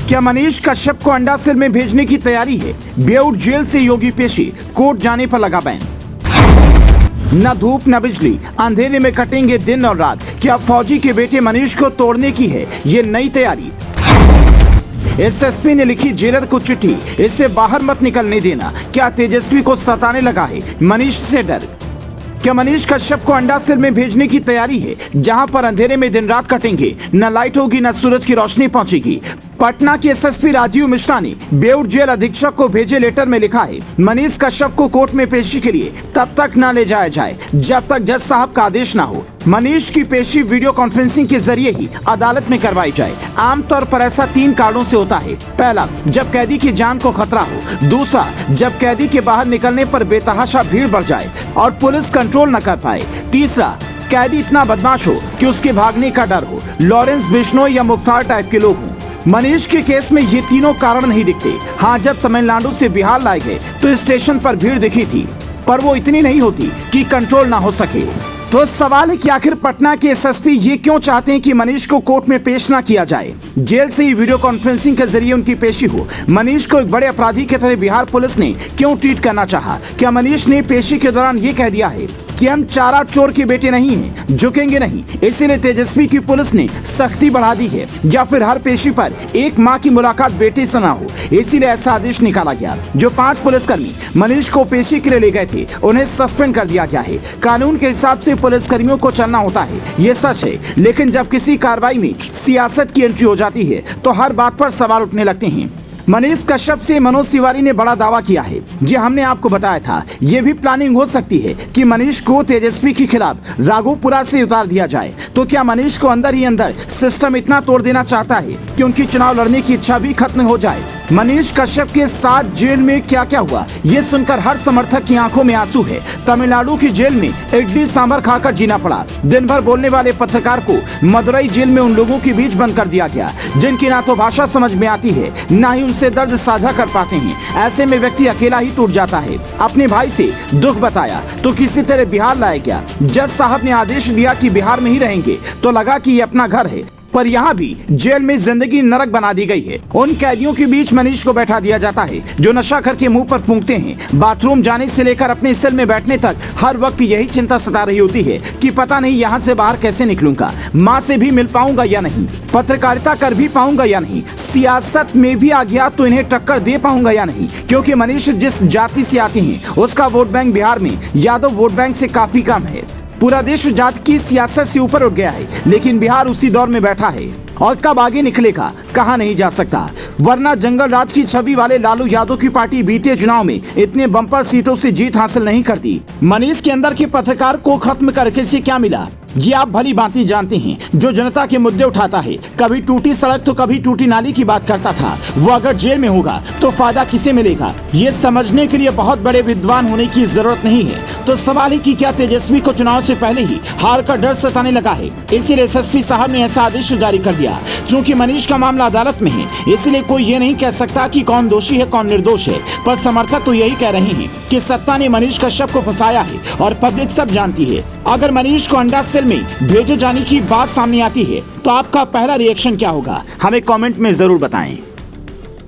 क्या मनीष कश्यप को अंडा सेल में भेजने की तैयारी है? बेऊर जेल से योगी पेशी, कोर्ट जाने पर लगा बैन। न धूप न बिजली, अंधेरे में कटेंगे दिन और रात। क्या फौजी के बेटे मनीष को तोड़ने की है ये नई तैयारी? एसएसपी ने लिखी जेलर को चिट्ठी, इससे बाहर मत निकलने देना। क्या तेजस्वी को सताने लगा है मनीष से डर? क्या मनीष कश्यप को अंडा सेल में भेजने की तैयारी है, जहां पर अंधेरे में दिन रात कटेंगे, न लाइट होगी न सूरज की रोशनी पहुंचेगी? पटना के एसएसपी राजीव मिश्रा ने बेऊर जेल अधीक्षक को भेजे लेटर में लिखा है, मनीष कश्यप को कोर्ट में पेशी के लिए तब तक न ले जाया जाए जब तक जज साहब का आदेश न हो। मनीष की पेशी वीडियो कॉन्फ्रेंसिंग के जरिए ही अदालत में करवाई जाए। आमतौर पर ऐसा 3 कारणों से होता है। पहला, जब कैदी की जान को खतरा हो। दूसरा, जब कैदी के बाहर निकलने पर बेतहाशा भीड़ बढ़ जाए और पुलिस कंट्रोल न कर पाए। तीसरा, कैदी इतना बदमाश हो कि उसके भागने का डर हो। लॉरेंस बिश्नोई या मुख्तार टाइप के लोग हों। मनीष के केस में ये तीनों कारण नहीं दिखते। हाँ, जब तमिलनाडु से बिहार लाए गए तो स्टेशन पर भीड़ दिखी थी, पर वो इतनी नहीं होती कि कंट्रोल ना हो सके। तो सवाल है कि आखिर पटना के एसएसपी ये क्यों चाहते हैं कि मनीष को कोर्ट में पेश ना किया जाए? जेल से ही वीडियो कॉन्फ्रेंसिंग के जरिए उनकी पेशी हो। मनीष को एक बड़े अपराधी की तरह बिहार पुलिस ने क्यों ट्रीट करना चाहा? क्या मनीष ने पेशी के दौरान ये कह दिया है कि हम चारा चोर के बेटे नहीं हैं, झुकेंगे नहीं, इसीलिए तेजस्वी की पुलिस ने सख्ती बढ़ा दी है? या फिर हर पेशी पर एक माँ की मुलाकात बेटे से ना हो, इसीलिए ऐसा आदेश निकाला गया? जो 5 पुलिसकर्मी मनीष को पेशी के लिए ले गए थे, उन्हें सस्पेंड कर दिया गया है। कानून के हिसाब से पुलिसकर्मियों को चलना होता है, ये सच है। लेकिन जब किसी कार्रवाई में सियासत की एंट्री हो जाती है तो हर बात पर सवाल उठने लगते हैं। मनीष कश्यप से मनोज तिवारी ने बड़ा दावा किया है। जी, हमने आपको बताया था ये भी प्लानिंग हो सकती है कि मनीष को तेजस्वी के खिलाफ राघोपुरा से उतार दिया जाए। तो क्या मनीष को अंदर ही अंदर सिस्टम इतना तोड़ देना चाहता है कि उनकी चुनाव लड़ने की इच्छा भी खत्म हो जाए? मनीष कश्यप के साथ जेल में क्या क्या हुआ, ये सुनकर हर समर्थक की आंखों में आंसू है। तमिलनाडु की जेल में इडली सांभर खाकर जीना पड़ा। दिन भर बोलने वाले पत्रकार को मदुरई जेल में उन लोगों के बीच बंद कर दिया गया जिनकी ना तो भाषा समझ में आती है, ना ही उनसे दर्द साझा कर पाते हैं। ऐसे में व्यक्ति अकेला ही टूट जाता है। अपने भाई से दुख बताया तो किसी तरह बिहार लाया गया। जज साहब ने आदेश दिया कि बिहार में ही रहेंगे, तो लगा कि ये अपना घर है, पर यहाँ भी जेल में जिंदगी नरक बना दी गई है। उन कैदियों के बीच मनीष को बैठा दिया जाता है जो नशा करके मुंह पर फूंकते हैं। बाथरूम जाने से लेकर अपने सेल में बैठने तक हर वक्त यही चिंता सता रही होती है कि पता नहीं यहाँ से बाहर कैसे निकलूंगा, माँ से भी मिल पाऊंगा या नहीं, पत्रकारिता कर भी पाऊंगा या नहीं, सियासत में भी आ गया तो इन्हें टक्कर दे पाऊंगा या नहीं। क्योंकि मनीष जिस जाति से आते हैं उसका वोट बैंक बिहार में यादव वोट बैंक से काफी कम है। पूरा देश जाति की सियासत से ऊपर उठ गया है, लेकिन बिहार उसी दौर में बैठा है और कब आगे निकलेगा कहा नहीं जा सकता। वरना जंगल राज की छवि वाले लालू यादव की पार्टी बीते चुनाव में इतने बम्पर सीटों से जीत हासिल नहीं करती। मनीष के अंदर के पत्रकार को खत्म करके से क्या मिला, ये आप भली भांति जानते हैं। जो जनता के मुद्दे उठाता है, कभी टूटी सड़क तो कभी टूटी नाली की बात करता था, वो अगर जेल में होगा तो फायदा किसे मिलेगा, ये समझने के लिए बहुत बड़े विद्वान होने की जरूरत नहीं है। तो सवाल है कि क्या तेजस्वी को चुनाव से पहले ही हार का डर सताने लगा है? इसीलिए एसएसपी साहब ने ऐसा आदेश जारी कर दिया। चूँकि मनीष का मामला अदालत में है, इसलिए कोई ये नहीं कह सकता कि कौन दोषी है कौन निर्दोष है। पर समर्थक तो यही कह रहे हैं कि सत्ता ने मनीष कश्यप को फंसाया है और पब्लिक सब जानती है। अगर मनीष को अंडा सेल में भेजे जाने की बात सामने आती है तो आपका पहला रिएक्शन क्या होगा, हमें कमेंट में जरूर बताएं।